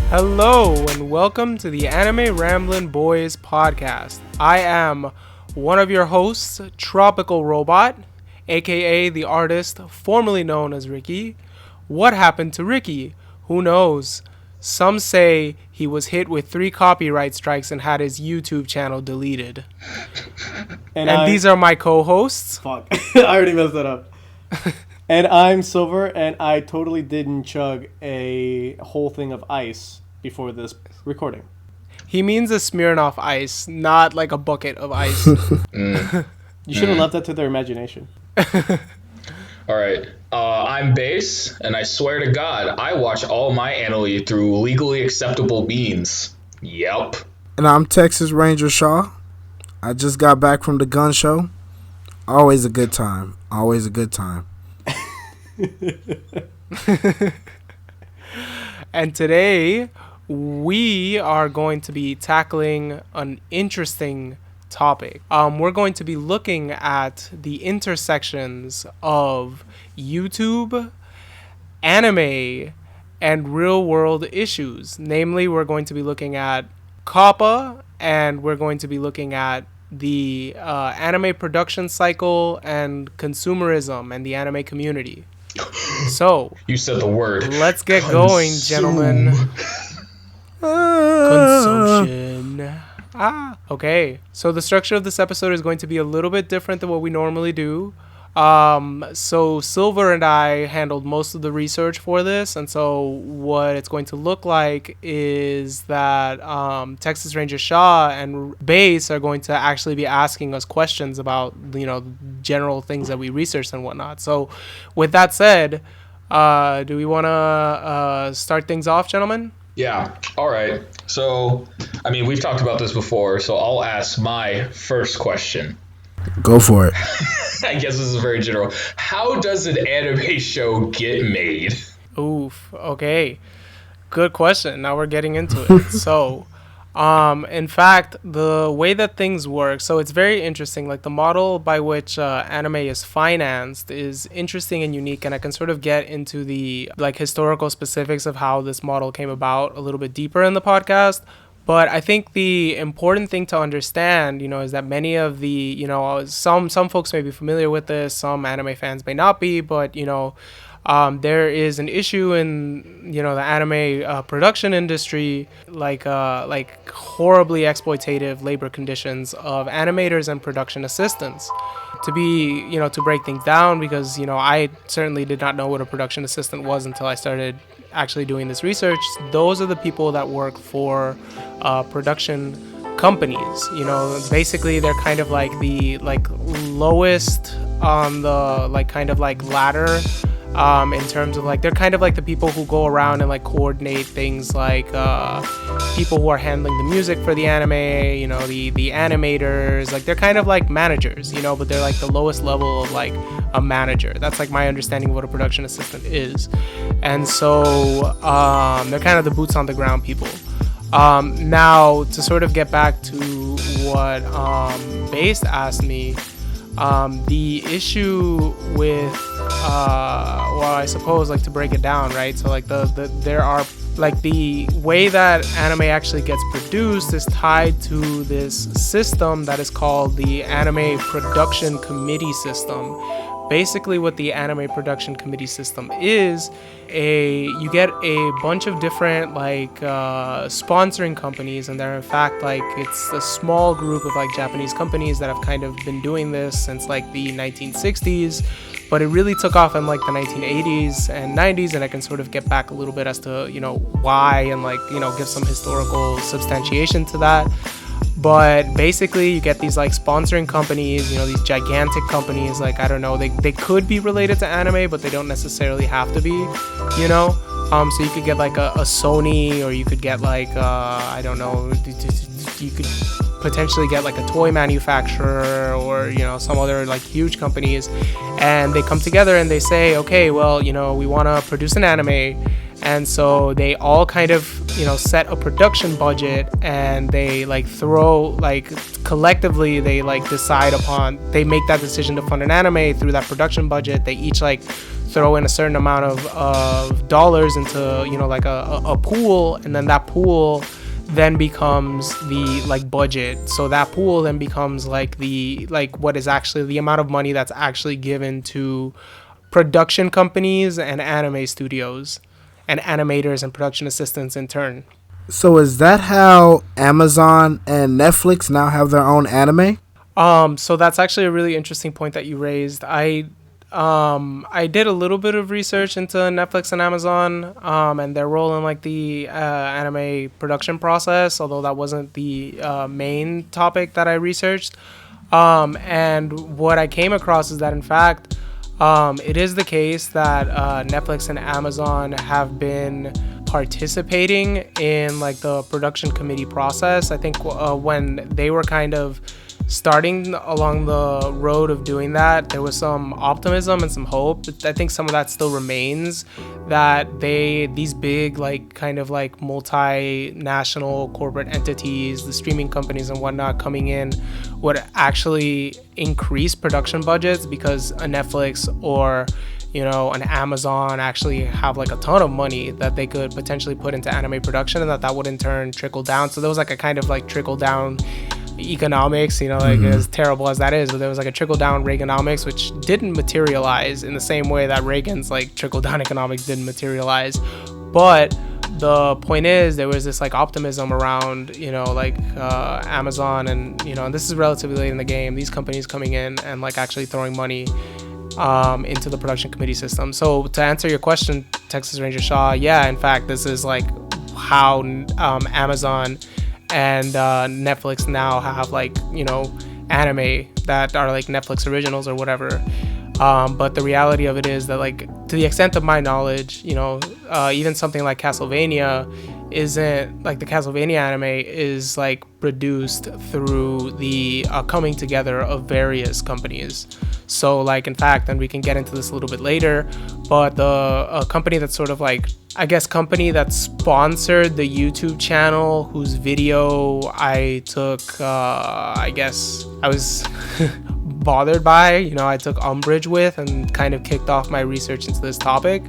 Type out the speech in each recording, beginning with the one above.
Hello and welcome to the AnimeRamblinBoiz podcast. I am one of your hosts, Tropical Robot, aka the artist formerly known as Ricky. What happened to Ricky? Who knows? Some say he was hit with 3 copyright strikes and had his YouTube channel deleted. And these are my co-hosts. Fuck, I already messed that up. And I'm Silver, and I totally didn't chug a whole thing of ice before this recording. He means a Smirnoff Ice, not like a bucket of ice. You should have left that to their imagination. All right. I'm Base, and I swear to God, I watch all my anime through legally acceptable means. Yep. And I'm Texas Ranger Shaw. I just got back from the gun show. Always a good time. Always a good time. And today we are going to be tackling an interesting topic. We're going to be looking at the intersections of YouTube, anime, and real world issues. Namely, we're going to be looking at COPPA, and we're going to be looking at the anime production cycle and consumerism and the anime community. So You said the word. let's get going, gentlemen. Consumption. Okay. So the structure of this episode is going to be a little bit different than what we normally do. So Silver and I handled most of the research for this, and so what it's going to look like is that Texas Ranger Shaw and Base are going to actually be asking us questions about, general things that we researched and whatnot. So with that said, do we want to start things off, gentlemen? Yeah. All right. So, we've talked about this before, so I'll ask my first question. Go for it. I guess this is very general. How does an anime show get made? Oof. Okay. Good question. Now we're getting into it. So, in fact, the way that things work, so it's very interesting. Like the model by which anime is financed is interesting and unique, and I can sort of get into the historical specifics of how this model came about a little bit deeper in the podcast. But I think the important thing to understand, is that many of the, some folks may be familiar with this, some anime fans may not be, but, there is an issue in, the anime production industry, like horribly exploitative labor conditions of animators and production assistants. To break things down, because, I certainly did not know what a production assistant was until I started actually doing this research. Those are the people that work for production companies. Basically they're kind of like the lowest on the ladder, in terms of they're kind of like the people who go around and coordinate things, people who are handling the music for the anime, the animators, they're kind of like managers, but they're the lowest level of a manager. That's my understanding of what a production assistant is. And so they're kind of the boots on the ground people. Now to sort of get back to what Base asked me, the issue with I suppose to break it down, right? So there are the way that anime actually gets produced is tied to this system that is called the Anime Production Committee System. Basically what the Anime Production Committee System is, you get a bunch of different sponsoring companies, and they're in fact it's a small group of Japanese companies that have kind of been doing this since the 1960s, but it really took off in the 1980s and 90s, and I can sort of get back a little bit as to why, and give some historical substantiation to that. But basically you get these sponsoring companies, these gigantic companies, I don't know, they could be related to anime, but they don't necessarily have to be, so you could get a Sony, or you could get I don't know, you could potentially get a toy manufacturer, or some other huge companies, and they come together and they say, okay, well, we want to produce an anime. And so they all kind of, set a production budget, and they throw collectively they decide upon, they make that decision to fund an anime through that production budget. They each throw in a certain amount of dollars into, you know, like a pool, and then that pool then becomes the like budget. So that pool then becomes like the like what is actually the amount of money that's actually given to production companies and anime studios and animators and production assistants in turn. So is that how Amazon and Netflix now have their own anime? So that's actually a really interesting point that you raised. I did a little bit of research into Netflix and Amazon, and their role in like the anime production process, although that wasn't the main topic that I researched. And what I came across is that in fact, it is the case that Netflix and Amazon have been participating in like the production committee process. I think when they were kind of starting along the road of doing that, there was some optimism and some hope. I think some of that still remains, that these big like kind of like multinational corporate entities, the streaming companies and whatnot coming in would actually increase production budgets, because a Netflix or, you know, an Amazon actually have like a ton of money that they could potentially put into anime production, and that would in turn trickle down. So there was like a kind of like trickle down economics, you know, like as terrible as that is, but there was like a trickle down Reaganomics, which didn't materialize in the same way that Reagan's like trickle down economics didn't materialize. But the point is, there was this like optimism around, you know, like Amazon and, you know, and this is relatively late in the game, these companies coming in and like actually throwing money into the production committee system. So to answer your question, Texas Ranger Shaw, yeah, in fact, this is like how Amazon and Netflix now have like, you know, anime that are like Netflix originals or whatever. But the reality of it is that, like, to the extent of my knowledge, you know, even something like Castlevania isn't like, the Castlevania anime is like produced through the coming together of various companies. So like, in fact, and we can get into this a little bit later, but the company that's sort of like, I guess, company that sponsored the YouTube channel whose video I took, I guess I was bothered by, you know, I took umbrage with and kind of kicked off my research into this topic.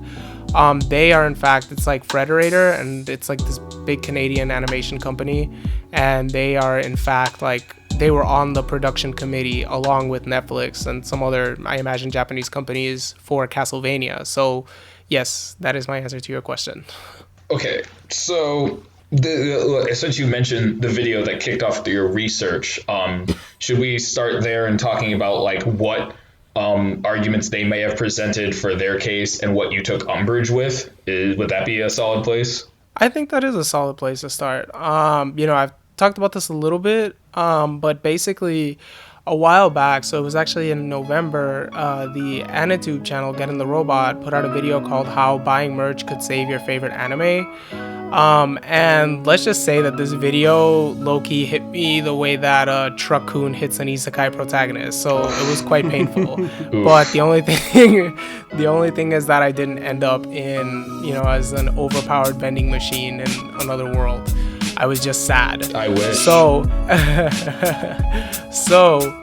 They are, in fact, it's like Frederator, and it's like this big Canadian animation company, and they are, in fact, like, they were on the production committee along with Netflix and some other, I imagine, Japanese companies for Castlevania. So yes, that is my answer to your question. Okay, so since you mentioned the video that kicked off your research, should we start there and talking about like what arguments they may have presented for their case and what you took umbrage with? Would that be a solid place? I think that is a solid place to start. You know, I've talked about this a little bit, but basically a while back, so it was actually in November, the AniTube channel, Getting the Robot, put out a video called How Buying Merch Could Save Your Favorite Anime. And let's just say that this video low-key hit me the way that Truck-kun hits an isekai protagonist, so it was quite painful. But the only thing is that I didn't end up in, you know, as an overpowered vending machine in another world. I was just sad. I wish. So,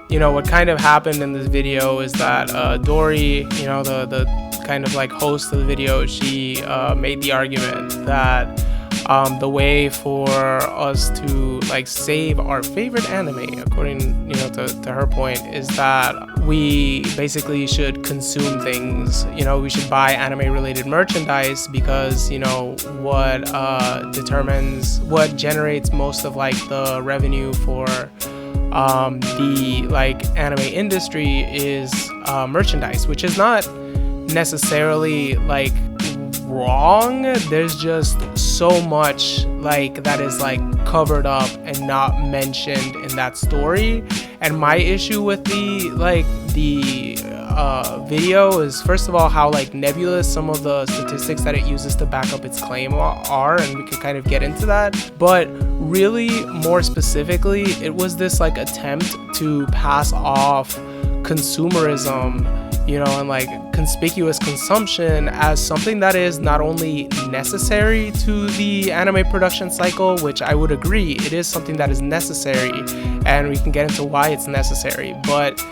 you know, what kind of happened in this video is that Dory, you know, the kind of like host of the video, she made the argument that the way for us to like save our favorite anime, according, you know, to her point, is that we basically should consume things. You know, we should buy anime related merchandise, because, you know, what generates most of like the revenue for the like anime industry is merchandise, which is not necessarily like wrong. There's just so much like that is like covered up and not mentioned in that story. And my issue with the video is, first of all, how like nebulous some of the statistics that it uses to back up its claim are, and we could kind of get into that. But really, more specifically, it was this like attempt to pass off consumerism, you know, and like conspicuous consumption as something that is not only necessary to the anime production cycle, which I would agree, it is something that is necessary, and we can get into why it's necessary, but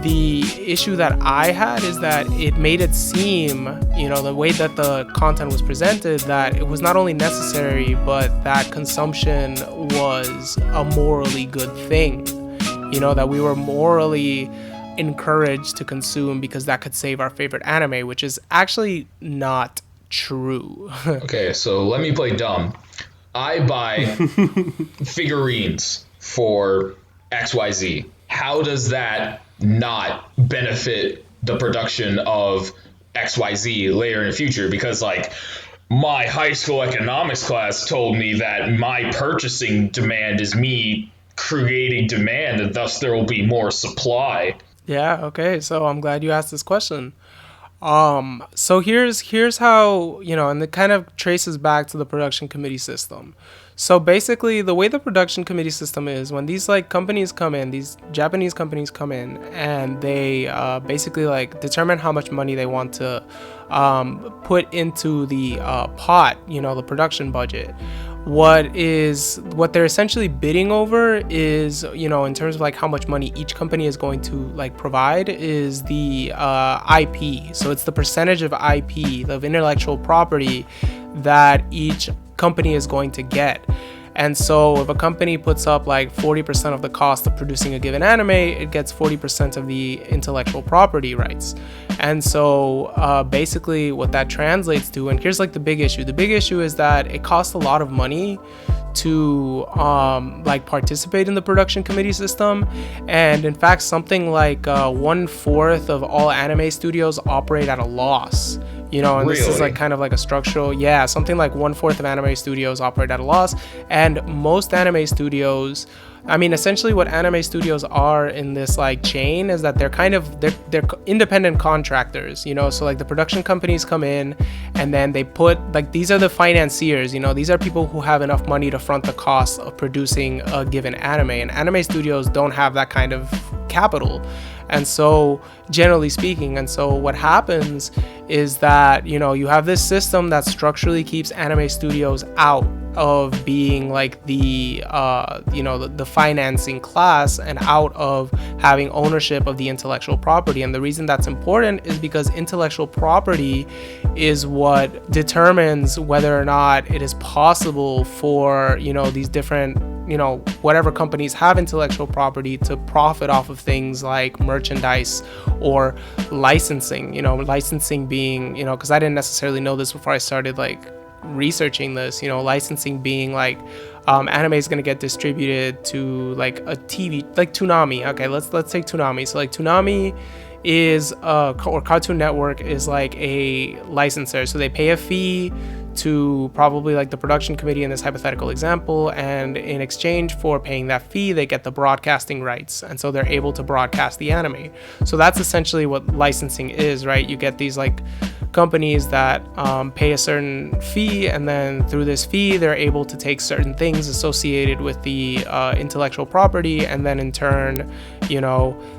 the issue that I had is that it made it seem, the way that the content was presented, that it was not only necessary, but that consumption was a morally good thing. That we were morally encouraged to consume because that could save our favorite anime, which is actually not true. Okay, so let me play dumb. I buy figurines for XYZ. How does that not benefit the production of XYZ later in the future? Because, like, my high school economics class told me that my purchasing demand is me creating demand, and thus there will be more supply. Yeah, okay, so I'm glad you asked this question. So here's how, and it kind of traces back to the production committee system. So basically, the way the production committee system is, when these companies come in, these Japanese companies come in, and they basically determine how much money they want to put into the pot, the production budget. What they're essentially bidding over is, in terms of how much money each company is going to provide, is the IP. So it's the percentage of IP, of intellectual property, that each company is going to get. And so if a company puts up 40% of the cost of producing a given anime, it gets 40% of the intellectual property rights. And so basically what that translates to, and here's the big issue. The big issue is that it costs a lot of money to participate in the production committee system. And in fact, something like 1/4 of all anime studios operate at a loss. And really? This is kind of a structural, something like 1/4 of anime studios operate at a loss. And most anime studios, essentially what anime studios are in this chain is that they're independent contractors, so the production companies come in, and then they put these are the financiers, these are people who have enough money to front the cost of producing a given anime, and anime studios don't have that kind of capital. And so generally speaking, and so what happens is that, you have this system that structurally keeps anime studios out of being the financing class, and out of having ownership of the intellectual property. And the reason that's important is because intellectual property is what determines whether or not it is possible for, these different, whatever companies have intellectual property, to profit off of things like merchandise or licensing. Licensing being, because I didn't necessarily know this before I started researching this, licensing being anime is going to get distributed to a TV, Toonami. Okay, let's take Toonami. So Toonami is or Cartoon Network is a licensor, so they pay a fee to probably the production committee in this hypothetical example, and in exchange for paying that fee, they get the broadcasting rights, and so they're able to broadcast the anime. So that's essentially what licensing is, right? You get these companies that pay a certain fee, and then through this fee they're able to take certain things associated with the intellectual property, and then in turn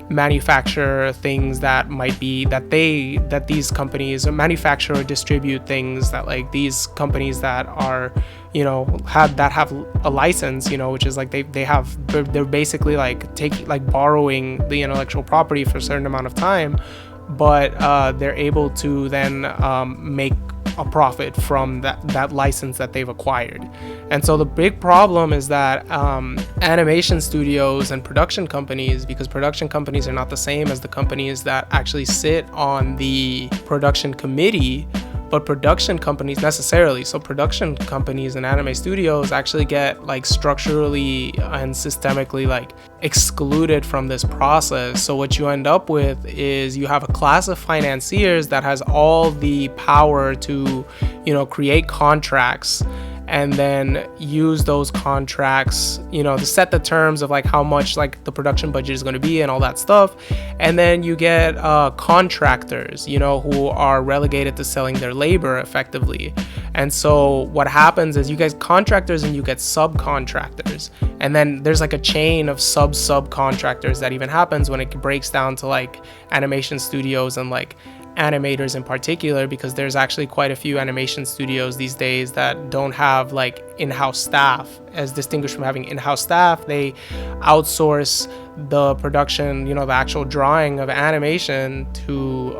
manufacture things that might be that these companies manufacture or distribute things that these companies that are have a license, which is they're basically borrowing the intellectual property for a certain amount of time, but they're able to then make a profit from that license that they've acquired. And so the big problem is that animation studios and production companies, because production companies are not the same as the companies that actually sit on the production committee, but production companies necessarily. So production companies and anime studios actually get structurally and systemically excluded from this process. So what you end up with is you have a class of financiers that has all the power to create contracts, and then use those contracts, to set the terms of how much the production budget is going to be and all that stuff. And then you get contractors, who are relegated to selling their labor effectively. And so what happens is you get contractors and you get subcontractors. And then there's a chain of subcontractors that even happens when it breaks down to animation studios and animators in particular, because there's actually quite a few animation studios these days that don't have like in-house staff. As distinguished from having in-house staff, they outsource the production, the actual drawing of animation to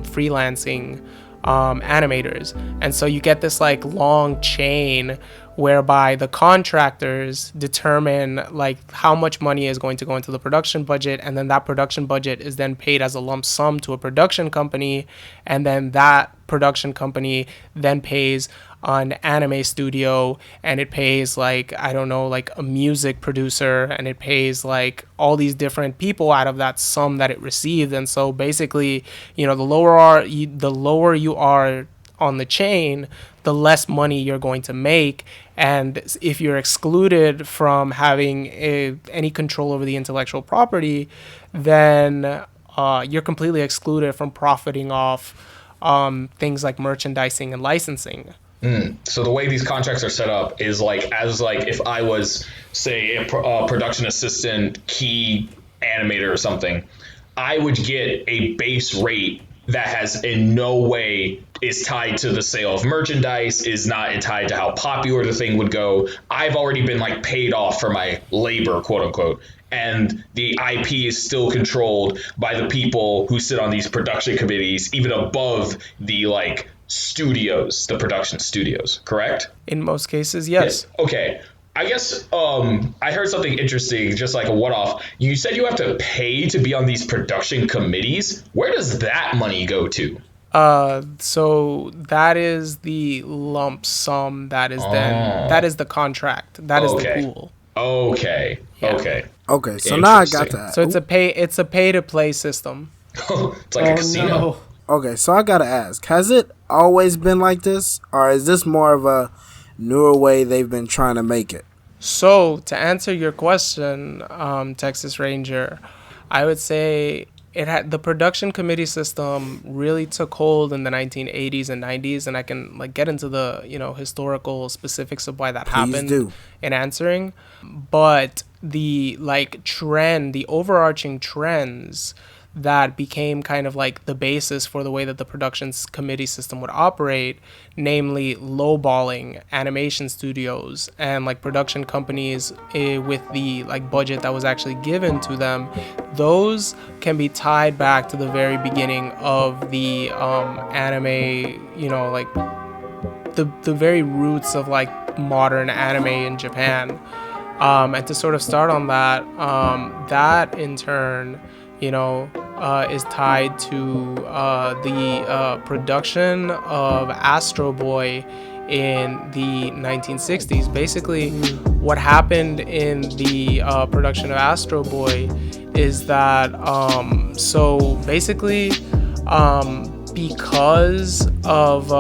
freelancing animators. And so you get this like long chain whereby the contractors determine like how much money is going to go into the production budget, and then that production budget is then paid as a lump sum to a production company, and then that production company then pays an anime studio, and it pays like, I don't know, like a music producer, and it pays like all these different people out of that sum that it received. And so basically, the lower you are on the chain, the less money you're going to make. And if you're excluded from having any control over the intellectual property, then you're completely excluded from profiting off things like merchandising and licensing. So the way these contracts are set up is like, if I was, say, a production assistant, key animator or something, I would get a base rate that has in no way is tied to the sale of merchandise, is not tied to how popular the thing would go. I've already been like paid off for my labor, quote unquote. And the IP is still controlled by the people who sit on these production committees, even above the like studios, the production studios, correct? In most cases, yes. Okay. I guess I heard something interesting, just like a one-off. You said you have to pay to be on these production committees. Where does that money go to? So that is the lump sum. That is that is the contract. That is the pool. Okay. Yeah. Okay. So now I got that. So it's a pay to play system. It's like a casino. No. Okay, so I gotta ask: has it always been like this, or is this more of a newer way they've been trying to make it? So to answer your question, Texas Ranger, I would say the production committee system really took hold in the 1980s and 90s, and I can like get into the historical specifics of why that happened in answering. But the overarching trends that became kind of like the basis for the way that the productions committee system would operate, namely lowballing animation studios and like production companies with the like budget that was actually given to them, those can be tied back to the very beginning of the anime, like the very roots of like modern anime in Japan. And to sort of start on that, that in turn, is tied to the production of Astro Boy in the 1960s. Basically, what happened in the production of Astro Boy is that, so basically, because of,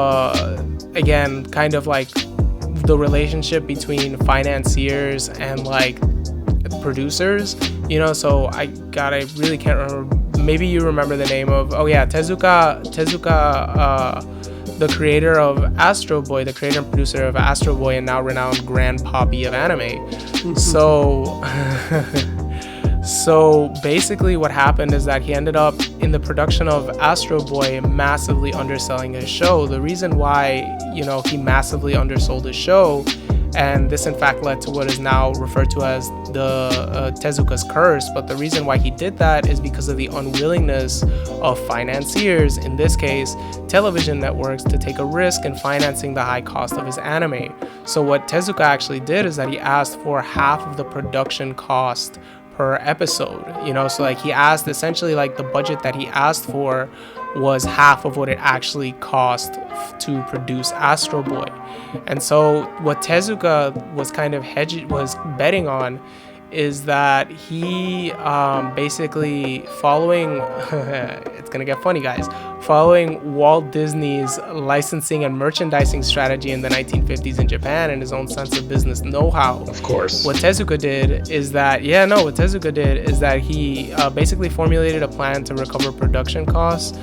again, kind of like the relationship between financiers and like producers, so I really can't remember. Maybe you remember the name of, Tezuka, the creator of Astro Boy, the creator and producer of Astro Boy, and now renowned grandpappy of anime. So basically what happened is that he ended up in the production of Astro Boy massively underselling his show. The reason why, he massively undersold his show, and this in fact led to what is now referred to as the Tezuka's curse, but the reason why he did that is because of the unwillingness of financiers, in this case television networks, to take a risk in financing the high cost of his anime. So what Tezuka actually did is that he asked for half of the production cost per episode, so like he asked, essentially like the budget that he asked for was half of what it actually cost to produce Astro Boy. And so what Tezuka was kind of was betting on is that he basically following it's gonna get funny, guys, following Walt Disney's licensing and merchandising strategy in the 1950s in Japan and his own sense of business know-how. Of course. What Tezuka did is that he basically formulated a plan to recover production costs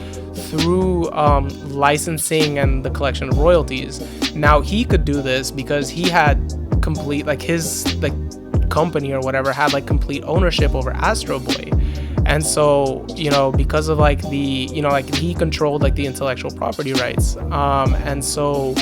through licensing and the collection of royalties. Now he could do this because he had complete, like his like company or whatever had like complete ownership over Astro Boy. And so, because of like like he controlled like the intellectual property rights. And so,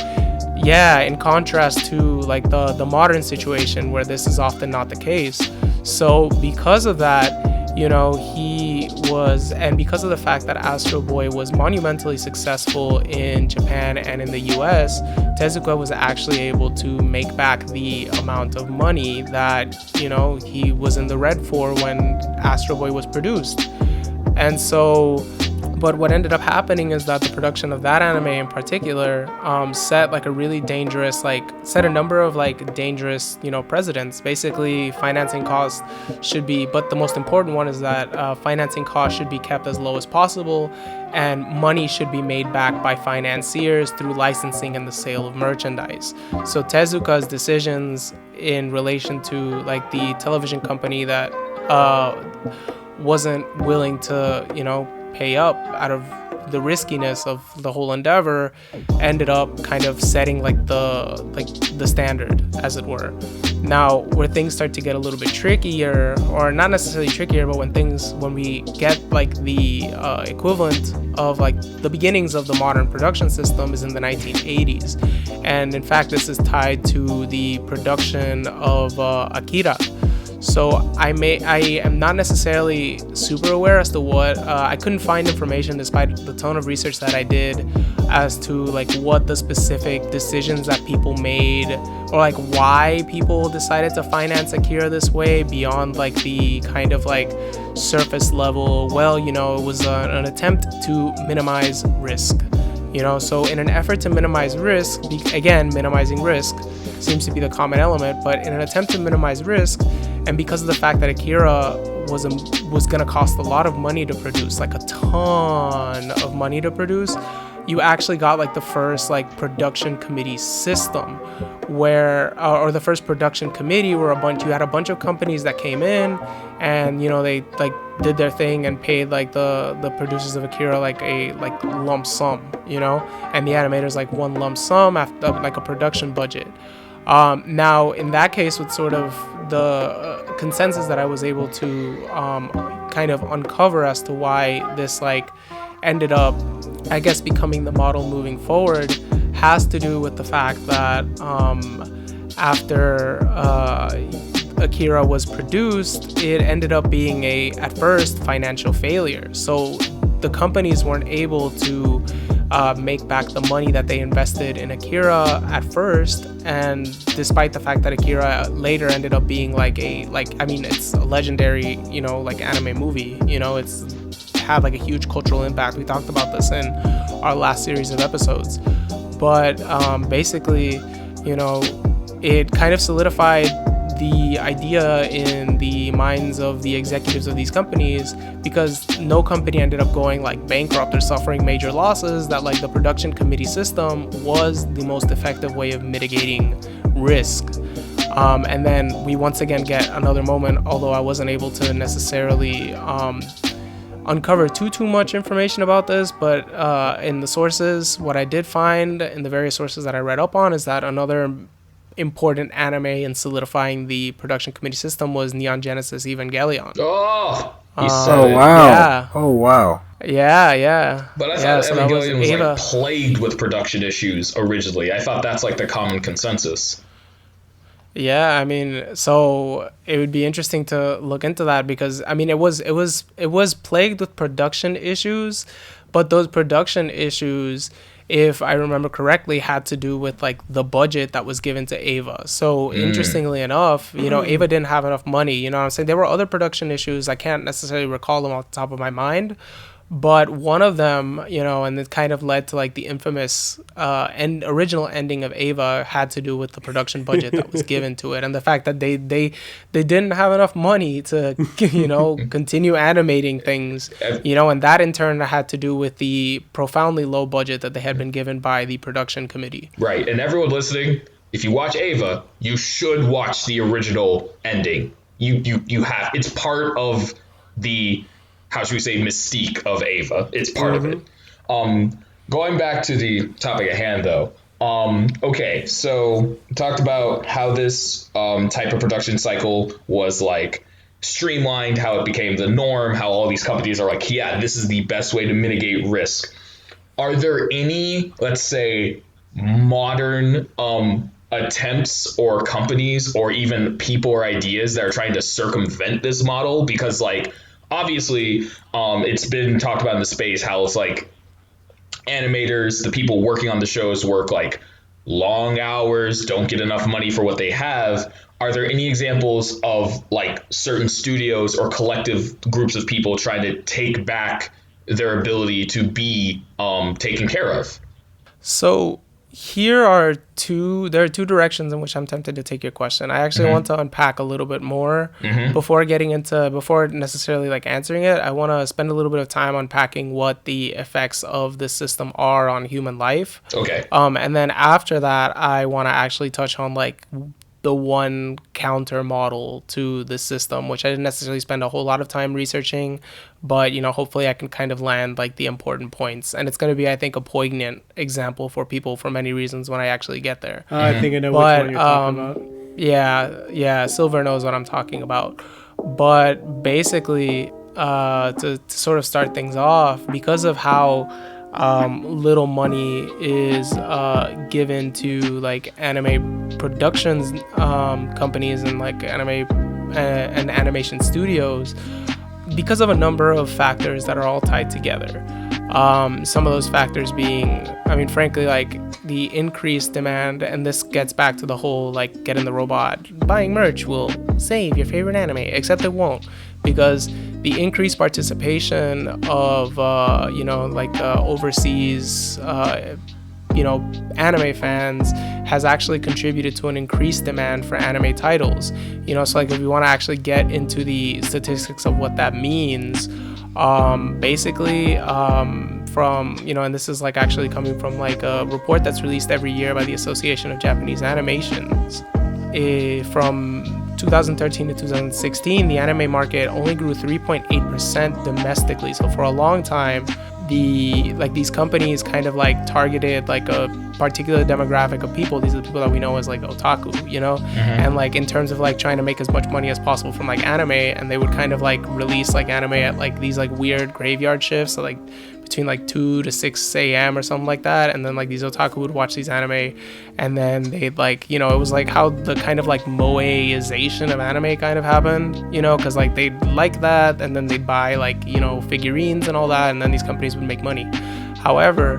yeah, in contrast to like the modern situation where this is often not the case. So because of that, and because of the fact that Astro Boy was monumentally successful in Japan and in the US, Tezuka was actually able to make back the amount of money that, he was in the red for when Astro Boy was produced. And so, but what ended up happening is that the production of that anime in particular set a number of like dangerous, precedents. Basically, financing costs should be, but the most important one is that financing costs should be kept as low as possible, and money should be made back by financiers through licensing and the sale of merchandise. So Tezuka's decisions in relation to like the television company that wasn't willing to, pay up out of the riskiness of the whole endeavor ended up kind of setting like the standard, as it were. Now, where things start to get a little bit trickier, or not necessarily trickier, but when we get like the equivalent of like the beginnings of the modern production system is in the 1980s. And in fact, this is tied to the production of Akira. So I am not necessarily super aware as to what I couldn't find information despite the ton of research that I did as to like what the specific decisions that people made, or like why people decided to finance Akira this way beyond like the kind of like surface level. Well, it was an attempt to minimize risk. So in an effort to minimize risk, again, minimizing risk seems to be the common element, but in an attempt to minimize risk, and because of the fact that Akira was going to cost a lot of money to produce, like a ton of money to produce, you actually got like the first like production committee system where, or the first production committee where you had a bunch of companies that came in and, they like did their thing and paid like the producers of Akira like a lump sum, and the animators like one lump sum after like a production budget. Now, in that case, with sort of the consensus that I was able to kind of uncover as to why this like ended up, I guess, becoming the model moving forward, has to do with the fact that after Akira was produced, it ended up being at first financial failure. So the companies weren't able to make back the money that they invested in Akira at first, and despite the fact that Akira later ended up being it's a legendary, like anime movie, it's had like a huge cultural impact. We talked about this in our last series of episodes, but basically, it kind of solidified the idea in the minds of the executives of these companies, because no company ended up going like bankrupt or suffering major losses, that like the production committee system was the most effective way of mitigating risk. And then we once again get another moment, although I wasn't able to necessarily uncover too much information about this, but in the sources, what I did find in the various sources that I read up on is that another important anime in solidifying the production committee system was Neon Genesis Evangelion. Oh, he said Oh it. wow! Yeah. Oh wow! Yeah. But I thought so Evangelion was Eva. like plagued with production issues originally. I thought that's like the common consensus. Yeah, I mean, so it would be interesting to look into that, because I mean, it was plagued with production issues, but those production issues, if I remember correctly, had to do with like the budget that was given to Ava. So interestingly enough, Ava didn't have enough money. You know what I'm saying? There were other production issues. I can't necessarily recall them off the top of my mind, but one of them, and it kind of led to like the infamous original ending of Ava, had to do with the production budget that was given to it, and the fact that they didn't have enough money to continue animating things, and that in turn had to do with the profoundly low budget that they had been given by the production committee. Right, and everyone listening, if you watch Ava, you should watch the original ending. You have, it's part of the, how should we say, mystique of Ava. It's part of it. Going back to the topic at hand, though. Okay, so we talked about how this type of production cycle was like streamlined, how it became the norm, how all these companies are like, yeah, this is the best way to mitigate risk. Are there any, let's say, modern attempts or companies or even people or ideas that are trying to circumvent this model? Because like obviously it's been talked about in the space how it's like animators, the people working on the shows work like long hours, don't get enough money for what they have. Are there any examples of like certain studios or collective groups of people trying to take back their ability to be taken care of? So there are two directions in which I'm tempted to take your question. I actually want to unpack a little bit more before necessarily like answering it. I want to spend a little bit of time unpacking what the effects of this system are on human life. Okay. And then after that, I want to actually touch on like the one counter model to the system, which I didn't necessarily spend a whole lot of time researching, but hopefully I can kind of land like the important points. And it's going to be, I think, a poignant example for people for many reasons when I actually get there. I think I know which one you're talking about. Yeah, Silver knows what I'm talking about. But basically, to sort of start things off, because of how little money is given to like anime productions companies and like anime and animation studios, because of a number of factors that are all tied together. Some of those factors being, I mean, frankly, like the increased demand, and this gets back to the whole like get in the robot, buying merch will save your favorite anime, except it won't, because the increased participation of overseas anime fans has actually contributed to an increased demand for anime titles. So like if you want to actually get into the statistics of what that means, basically from and this is like actually coming from like a report that's released every year by the Association of Japanese Animations. From 2013 to 2016, the anime market only grew 3.8% domestically. So for a long time, these companies kind of like targeted like a particular demographic of people. These are the people that we know as like otaku, and like in terms of like trying to make as much money as possible from like anime, and they would kind of like release like anime at like these like weird graveyard shifts, so like between like 2 to 6 a.m. or something like that, and then like these otaku would watch these anime, and then they'd like it was like how the kind of like moeization of anime kind of happened, because like they'd like that, and then they'd buy like figurines and all that, and then these companies would make money. However,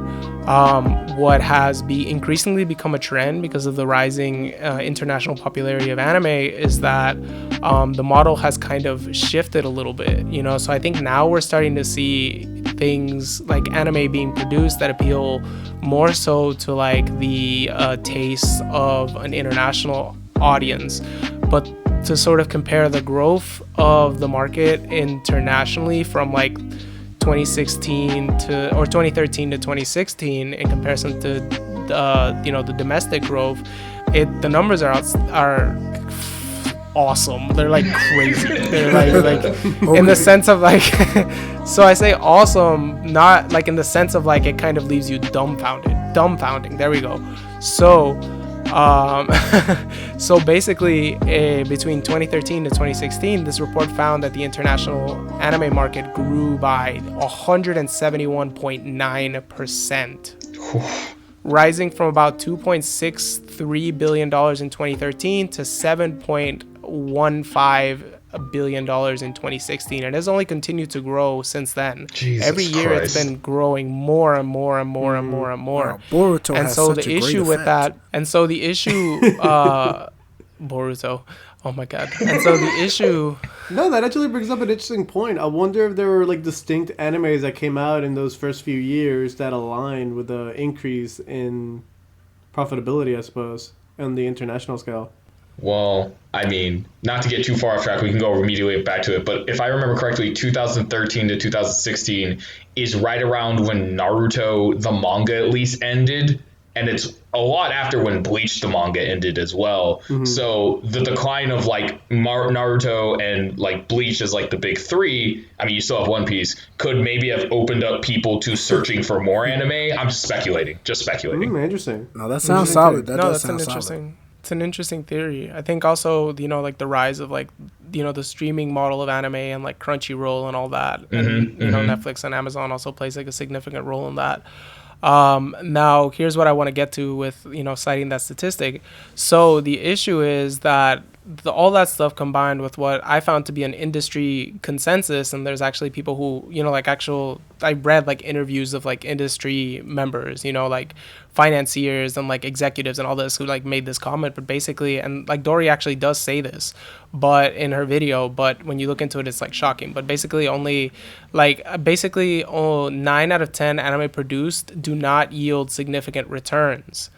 what has increasingly become a trend because of the rising international popularity of anime is that the model has kind of shifted a little bit, so I think now we're starting to see things like anime being produced that appeal more so to like the tastes of an international audience. But to sort of compare the growth of the market internationally from like 2013 to 2016 in comparison to the domestic growth, the numbers are awesome. They're like crazy. They're like in the sense of like so I say awesome, not like in the sense of like it kind of leaves you dumbfounding. There we go. So so basically, between 2013 to 2016, this report found that the international anime market grew by 171.9%, rising from about $2.63 billion in 2013 to $7.15 billion in 2016, and has only continued to grow since then. Every year Christ. It's been growing more and more and more and more and more. Wow, Boruto and has so such the a great issue with effect. that, and so the issue, Boruto, oh my god, and so the issue. No, that actually brings up an interesting point. I wonder if there were like distinct animes that came out in those first few years that aligned with the increase in profitability, I suppose, on the international scale. Well, I mean, not to get too far off track, we can go immediately back to it. But if I remember correctly, 2013 to 2016 is right around when Naruto, the manga at least, ended. And it's a lot after when Bleach, the manga, ended as well. Mm-hmm. So the decline of like Naruto and like Bleach as like the big three, I mean, you still have One Piece, could maybe have opened up people to searching for more anime. I'm just speculating. Interesting. No, that sounds solid. That No, does that's sound an solid. interesting. It's an interesting theory. I think also, like the rise of like the streaming model of anime and like Crunchyroll and all that, and Netflix and Amazon also plays like a significant role in that. Now here's what I want to get to with citing that statistic. So the issue is that all that stuff combined with what I found to be an industry consensus, and there's actually people who I read like interviews of like industry members, like financiers and like executives and all this, who like made this comment. But basically, and like Dory actually does say this, but in her video, but when you look into it, it's like shocking. But basically, only 9 out of 10 anime produced do not yield significant returns.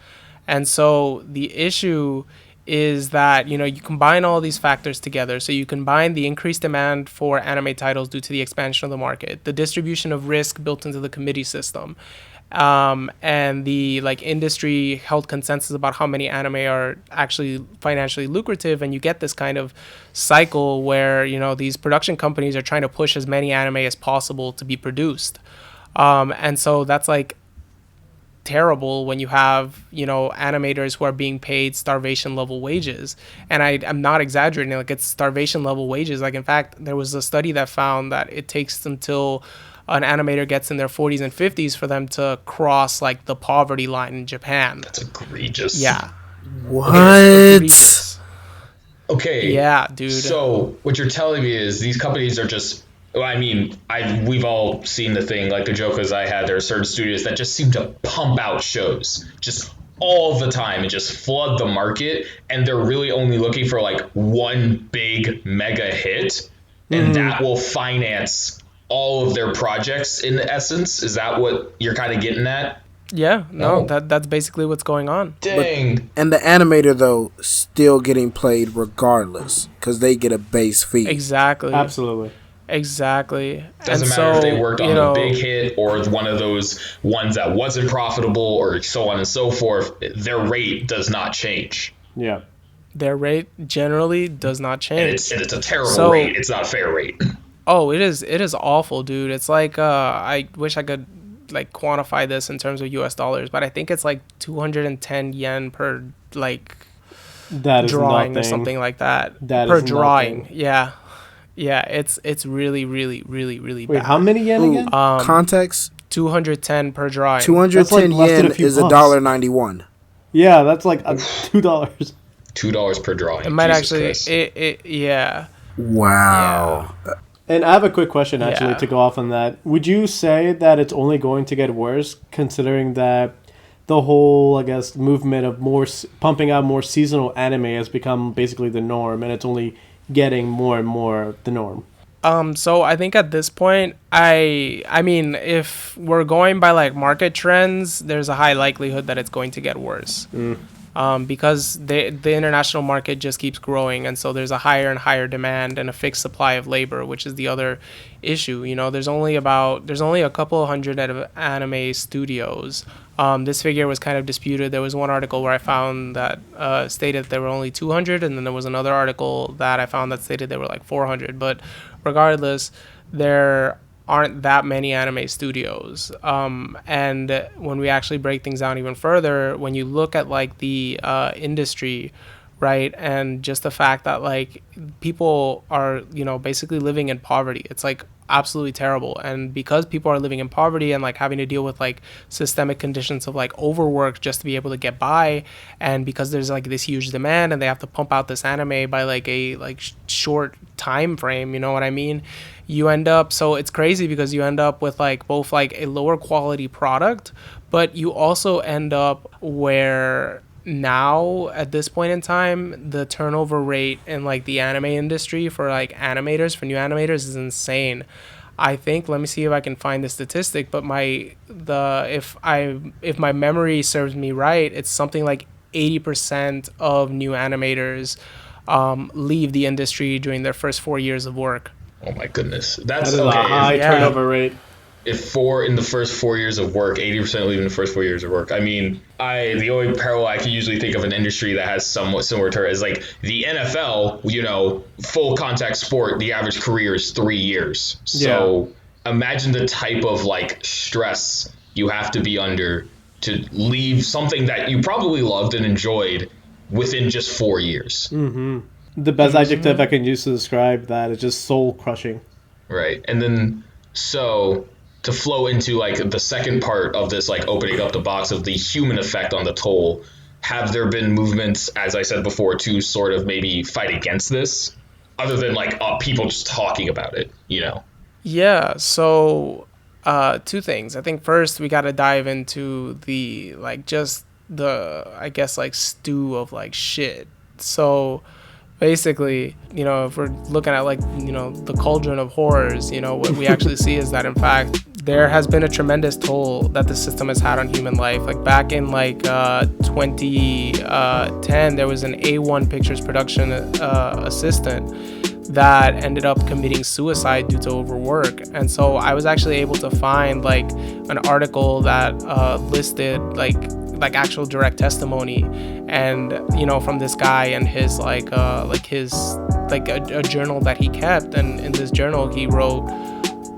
And so the issue is that you combine all these factors together. So you combine the increased demand for anime titles due to the expansion of the market, the distribution of risk built into the committee system, and the like industry held consensus about how many anime are actually financially lucrative, and you get this kind of cycle where these production companies are trying to push as many anime as possible to be produced, and so that's like terrible when you have animators who are being paid starvation level wages. And I'm not exaggerating, like it's starvation level wages. Like in fact, there was a study that found that it takes until an animator gets in their 40s and 50s for them to cross like the poverty line in Japan. That's egregious. Yeah. What? Okay. Yeah, dude. So what you're telling me is these companies are just, well, I mean, we've all seen the thing, like the joke as I had, there are certain studios that just seem to pump out shows just all the time and just flood the market, and they're really only looking for like one big mega hit, and that will finance all of their projects in essence. Is that what you're kind of getting at? Yeah, no, that's basically what's going on. Dang. And the animator, though, still getting played regardless, because they get a base fee. Exactly. Absolutely. Exactly. Doesn't matter if they worked on a big hit or one of those ones that wasn't profitable or so on and so forth. Their rate does not change. Yeah. Their rate generally does not change. And it's a terrible rate. It's not a fair rate. Oh, it is awful, dude. It's like I wish I could like quantify this in terms of US dollars, but I think it's like 210 yen per like that drawing or something like that. Per drawing. Nothing. Yeah. Yeah, it's really, really, really, really bad. Wait, how many yen again? Context? 210 per drawing. 210 yen is $1.91. Yeah, that's like $2. $2 per drawing. It might Jesus actually, yeah. Wow. Yeah. And I have a quick question, actually, to go off on that. Would you say that it's only going to get worse, considering that the whole, I guess, movement of pumping out more seasonal anime has become basically the norm, and it's only getting more and more the norm? So I think at this point, I mean, if we're going by like market trends, there's a high likelihood that it's going to get worse. Because the international market just keeps growing, and so there's a higher and higher demand and a fixed supply of labor, which is the other issue. There's only a couple hundred of anime studios. This figure was kind of disputed. There was one article where I found that stated there were only 200, and then there was another article that I found that stated there were like 400. But regardless, there aren't that many anime studios. And when we actually break things down even further, when you look at like the industry, right, and just the fact that like people are basically living in poverty, it's like absolutely terrible. And because people are living in poverty and like having to deal with like systemic conditions of like overwork just to be able to get by, and because there's like this huge demand and they have to pump out this anime by like a short time frame, you know what I mean, you end up, so it's crazy because you end up with like both like a lower quality product, but you also end up where now at this point in time the turnover rate in like the anime industry for like animators, for new animators, is insane. I think, let me see if I can find the statistic, but if my memory serves me right, it's something like 80% of new animators leave the industry during their first 4 years of work. Oh my goodness, that is okay. A high turnover rate. If in the first 4 years of work, 80% leave in the first 4 years of work. I mean, the only parallel I can usually think of an industry that has somewhat similar to it is like the NFL. Full contact sport, the average career is 3 years. So imagine the type of like stress you have to be under to leave something that you probably loved and enjoyed within just 4 years. Mm-hmm. The best adjective I can use to describe that is just soul crushing. Right. And then, so to flow into like the second part of this, like opening up the box of the human effect on the toll, have there been movements, as I said before, to sort of maybe fight against this, other than like people just talking about it, you know? Yeah, so two things. I think first we got to dive into the like just the I guess like stew of like shit. So basically, if we're looking at like, the cauldron of horrors, what we actually see is that in fact there has been a tremendous toll that the system has had on human life. Like back in like 2010, there was an A1 Pictures production assistant that ended up committing suicide due to overwork. And so I was actually able to find like an article that listed like actual direct testimony and from this guy and his a journal that he kept. And in this journal he wrote,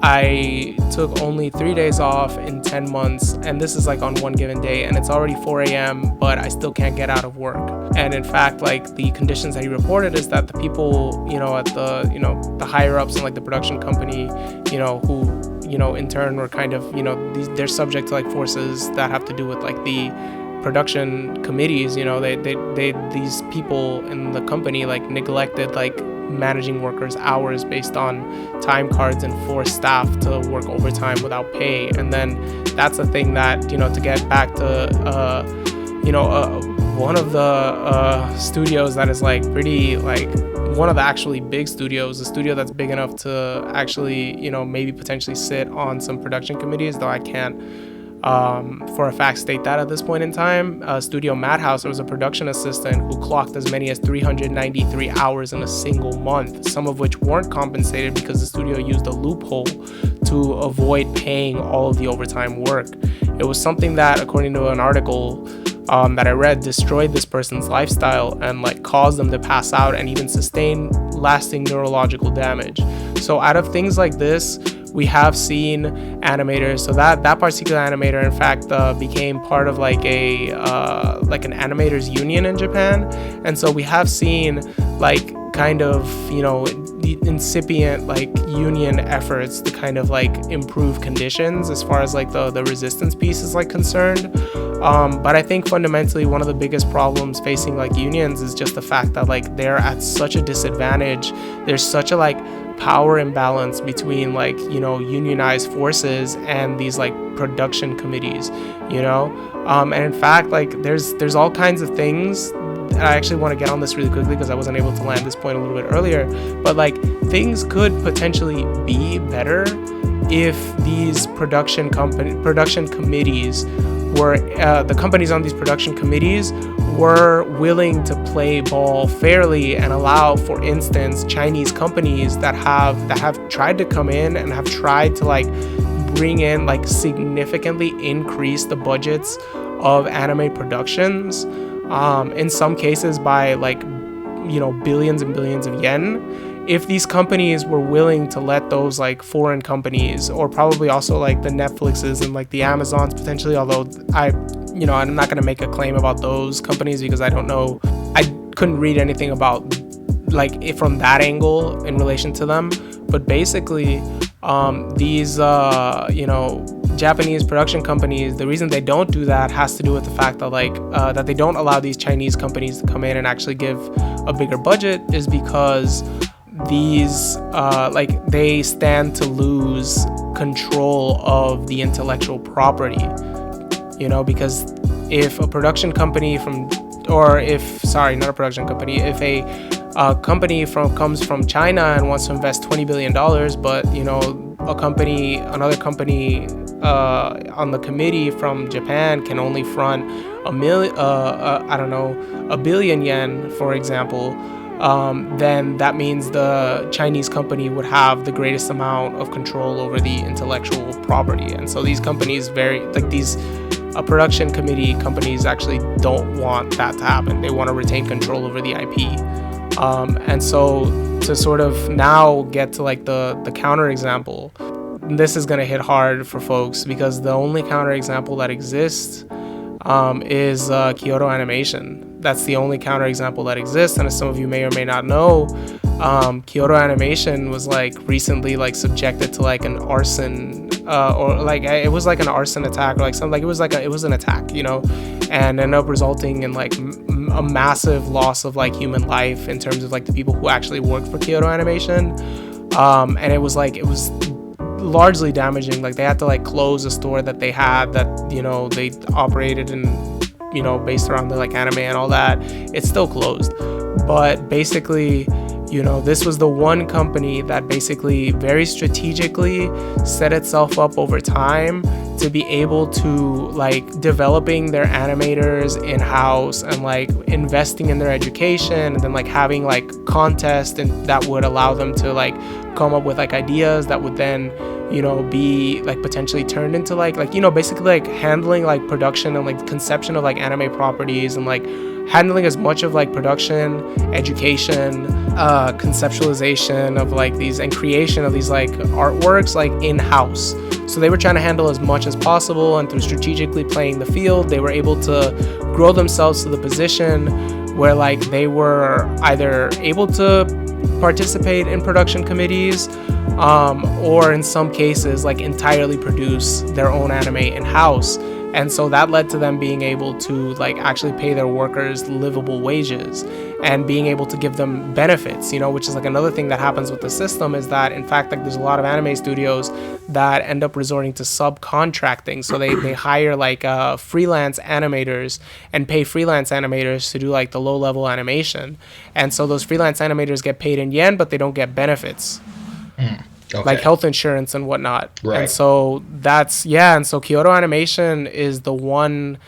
I took only 3 days off in 10 months, and this is like on one given day, and it's already 4 a.m., but I still can't get out of work. And in fact, like the conditions that he reported is that the people, at the higher ups in like the production company, who, in turn were kind of, they're subject to like forces that have to do with like the production committees, these people in the company like neglected like managing workers' hours based on time cards and forced staff to work overtime without pay. And then that's the thing that, to get back to, one of the studios that is like pretty like one of the actually big studios, a studio that's big enough to actually, maybe potentially sit on some production committees, though I can't for a fact state that at this point in time. Studio Madhouse, there was a production assistant who clocked as many as 393 hours in a single month, some of which weren't compensated because the studio used a loophole to avoid paying all of the overtime work. It was something that, according to an article that I read, destroyed this person's lifestyle and like caused them to pass out and even sustain lasting neurological damage. So out of things like this, we have seen animators. So that particular animator, in fact, became part of like an animators union in Japan. And so we have seen like kind of, the incipient like union efforts to kind of like improve conditions as far as like the resistance piece is like concerned. But I think fundamentally one of the biggest problems facing like unions is just the fact that like they're at such a disadvantage. There's such a like power imbalance between like, unionized forces and these like production committees, and in fact like there's all kinds of things. I actually want to get on this really quickly because I wasn't able to land this point a little bit earlier, but like things could potentially be better if these production committees were the companies on these production committees were willing to play ball fairly and allow, for instance, Chinese companies that have tried to come in and have tried to like bring in like significantly increase the budgets of anime productions, in some cases by like billions and billions of yen. If these companies were willing to let those like foreign companies, or probably also like the Netflixes and like the Amazons potentially, although I'm not going to make a claim about those companies because I don't know, I couldn't read anything about like it from that angle in relation to them. But basically these Japanese production companies, the reason they don't do that has to do with the fact that like that they don't allow these Chinese companies to come in and actually give a bigger budget is because these they stand to lose control of the intellectual property, because if a production company if a company comes from China and wants to invest $20 billion, but another company on the committee from Japan can only front a billion yen, for example, then that means the Chinese company would have the greatest amount of control over the intellectual property. And so these companies production committee companies actually don't want that to happen. They want to retain control over the IP. And so to sort of now get to like the counter example, this is going to hit hard for folks because the only counter example that exists is Kyoto Animation. that's the only counterexample that exists. And as some of you may or may not know, Kyoto Animation was like recently like subjected to like an arson, or like it was like an arson attack, or like something, like it was an attack, you know, and ended up resulting in like a massive loss of like human life in terms of like the people who actually worked for Kyoto Animation. And it was largely damaging. Like they had to like close a store that they had that, you know, they operated in, you know, based around the like anime and all that. It's still closed, but basically, you know, this was the one company that basically very strategically set itself up over time to be able to like developing their animators in-house and like investing in their education, and then like having like contests and that would allow them to like come up with like ideas that would then, you know, be like potentially turned into like you know, basically like handling like production and like conception of like anime properties, and like handling as much of like production, education, conceptualization of like these and creation of these like artworks like in-house. So they were trying to handle as much as possible, and through strategically playing the field, they were able to grow themselves to the position where like they were either able to participate in production committees, or in some cases like entirely produce their own anime in-house. And so that led to them being able to like actually pay their workers livable wages and being able to give them benefits, you know, which is like another thing that happens with the system, is that in fact like there's a lot of anime studios that end up resorting to subcontracting. So they hire like freelance animators and pay freelance animators to do like the low level animation. And so those freelance animators get paid in yen, but they don't get benefits. Okay. Like health insurance and whatnot. Right. And so and so Kyoto Animation is the one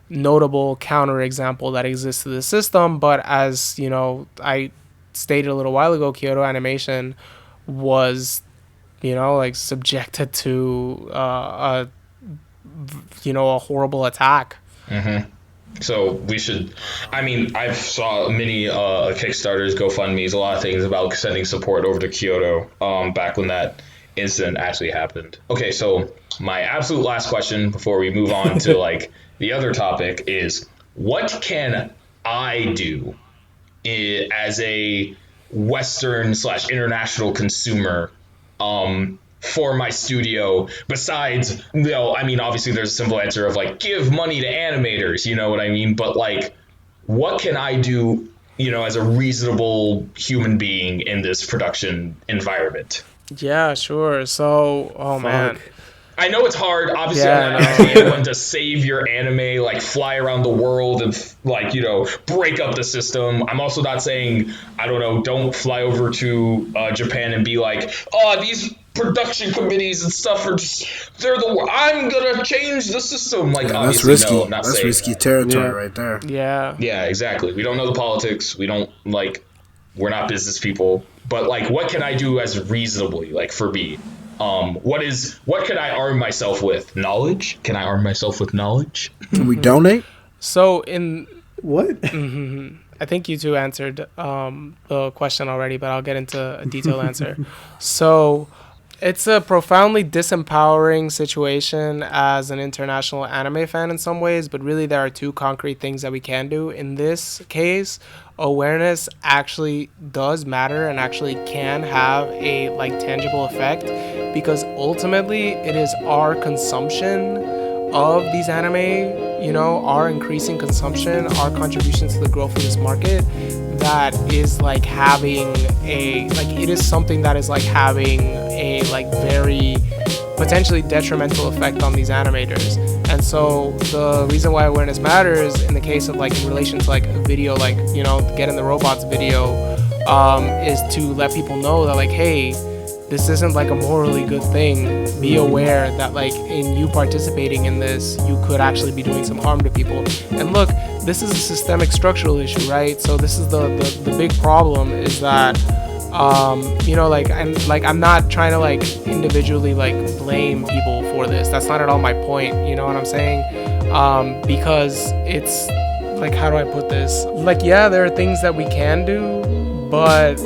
notable counterexample that exists to the system. But as you know, I stated a little while ago, Kyoto Animation was, you know, like subjected to a horrible attack. Mm-hmm. So we should, I mean, I've saw many Kickstarters, GoFundMes, a lot of things about sending support over to Kyoto back when that incident actually happened. Okay, so my absolute last question before we move on to like the other topic is, what can I do as a Western/international consumer for my studio, besides, you know, I mean, obviously there's a simple answer of like, give money to animators, you know what I mean? But like, what can I do, you know, as a reasonable human being in this production environment? Yeah, sure. So, man. I know it's hard. Obviously, I'm not asking anyone to save your anime, like fly around the world and like, you know, break up the system. I'm also not saying, I don't know, don't fly over to Japan and be like, oh, these production committees and stuff are just, I'm gonna change the system. Like, yeah, that's risky. No, I'm not that's risky that. Territory right there. Yeah, exactly. We don't know the politics. We don't we're not business people. But like, what can I do as reasonably, like for me? What can I arm myself with? Knowledge? Can I arm myself with knowledge? Can we donate? So in what? Mm-hmm. I think you two answered the question already, but I'll get into a detailed answer. So it's a profoundly disempowering situation as an international anime fan in some ways, but really there are two concrete things that we can do. In this case, awareness actually does matter and actually can have a tangible effect, because ultimately it is our consumption of these anime, you know, our increasing consumption, our contribution to the growth of this market, that is having a it is something that is having a very potentially detrimental effect on these animators. And so the reason why awareness matters in the case of in relation to a video, you know, Get in the Robots video, is to let people know that hey, this isn't a morally good thing. Be aware that in you participating in this, you could actually be doing some harm to people. And look, this is a systemic structural issue, right? So this is the big problem, is that you know, I'm not trying to individually blame people for this. That's not at all my point, you know what I'm saying? Because it's how do I put this? Yeah, there are things that we can do, but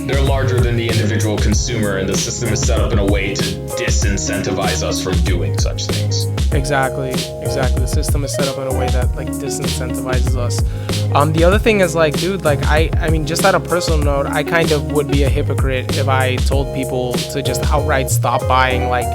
they're larger than the individual consumer, and the system is set up in a way to disincentivize us from doing such things. Exactly. The system is set up in a way that like disincentivizes us. The other thing is like, dude, like I mean, just at a personal note, I kind of would be a hypocrite if I told people to just outright stop buying like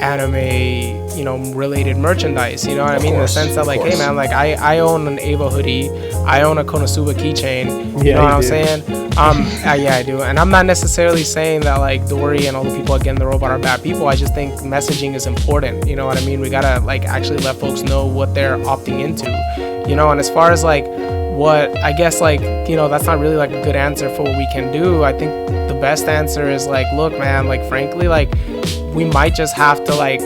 anime, related merchandise. You know what I mean? In the sense that like, hey man, like I own an Ava hoodie, I own a Konosuba keychain. You know what I'm saying? Yeah, I do. And I'm not necessarily saying that like Dory and all the people again the robot are bad people. I just think messaging is important. You know what I mean? We gotta like actually let folks know what they're opting into. And as far as like what I guess like that's not really like a good answer for what we can do. I think the best answer is like, look man, like frankly, like we might just have to like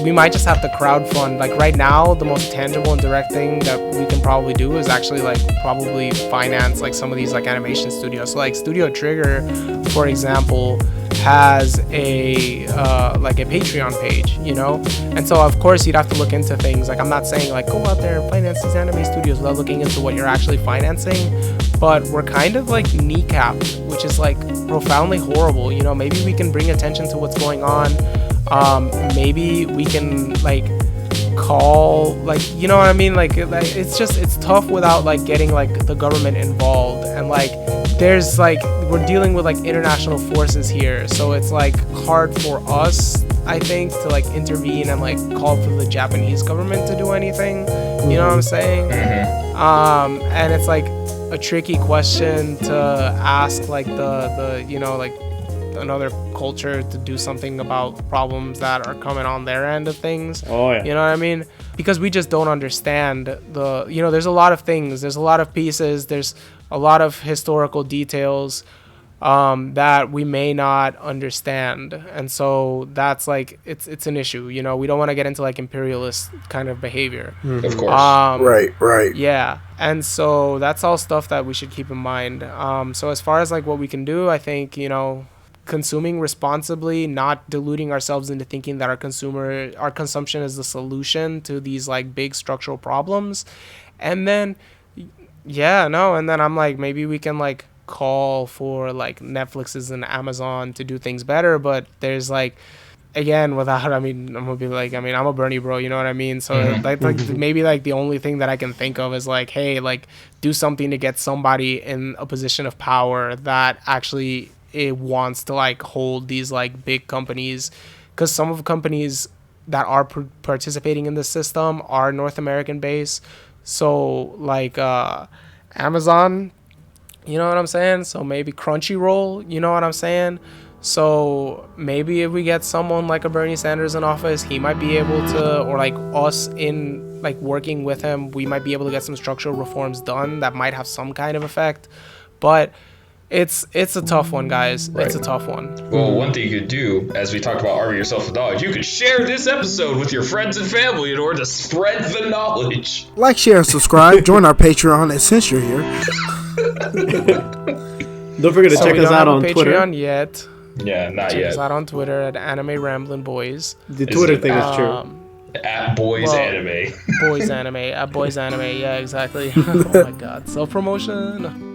we might just have to crowdfund. Like right now the most tangible and direct thing that we can probably do is actually like probably finance like some of these like animation studios. So like Studio Trigger, for example, has a like a Patreon page, and so of course you'd have to look into things. Like I'm not saying like go out there and finance these anime studios without looking into what you're actually financing, but we're kind of like kneecapped, which is like profoundly horrible. Maybe we can bring attention to what's going on. Maybe we can like call like what I mean, like it's tough without like getting like the government involved, and like there's like we're dealing with like international forces here, so it's like hard for us, I think, to like intervene and like call for the Japanese government to do anything. You know what I'm saying? And it's like a tricky question to ask like the like another culture to do something about problems that are coming on their end of things. Oh yeah. You know what I mean? Because we just don't understand there's a lot of things, there's a lot of pieces, there's a lot of historical details that we may not understand, and so that's like it's an issue. We don't want to get into like imperialist kind of behavior. Of course. Right. Yeah, and so that's all stuff that we should keep in mind. So as far as like what we can do, I think consuming responsibly, not deluding ourselves into thinking that our consumption is the solution to these like big structural problems. And then and then I'm like, maybe we can like call for like Netflix's and Amazon to do things better, but there's like, again, without, I'm gonna be like, I'm a Bernie bro, you know what I mean? So like maybe like the only thing that I can think of is like, hey, like do something to get somebody in a position of power that actually it wants to like hold these like big companies, because some of the companies that are participating in the system are North American based. So like Amazon, you know what I'm saying? So maybe Crunchyroll, you know what I'm saying? So maybe if we get someone like a Bernie Sanders in office, he might be able to, or like us in like working with him, we might be able to get some structural reforms done that might have some kind of effect. But it's a tough one, guys. Right. It's a tough one. Well, one thing you could do, as we talked about arming yourself with knowledge, you could share this episode with your friends and family in order to spread the knowledge. Like, share, and subscribe. Join our Patreon, and since you're here. Don't forget to check us out on Twitter. Patreon yet. Yeah, not check yet. Check us out on Twitter at AnimeRamblinBoiz. The Twitter thing is true. At Boys Anime. Boys Anime. At Boys Anime. Yeah, exactly. Oh my god. Self-promotion.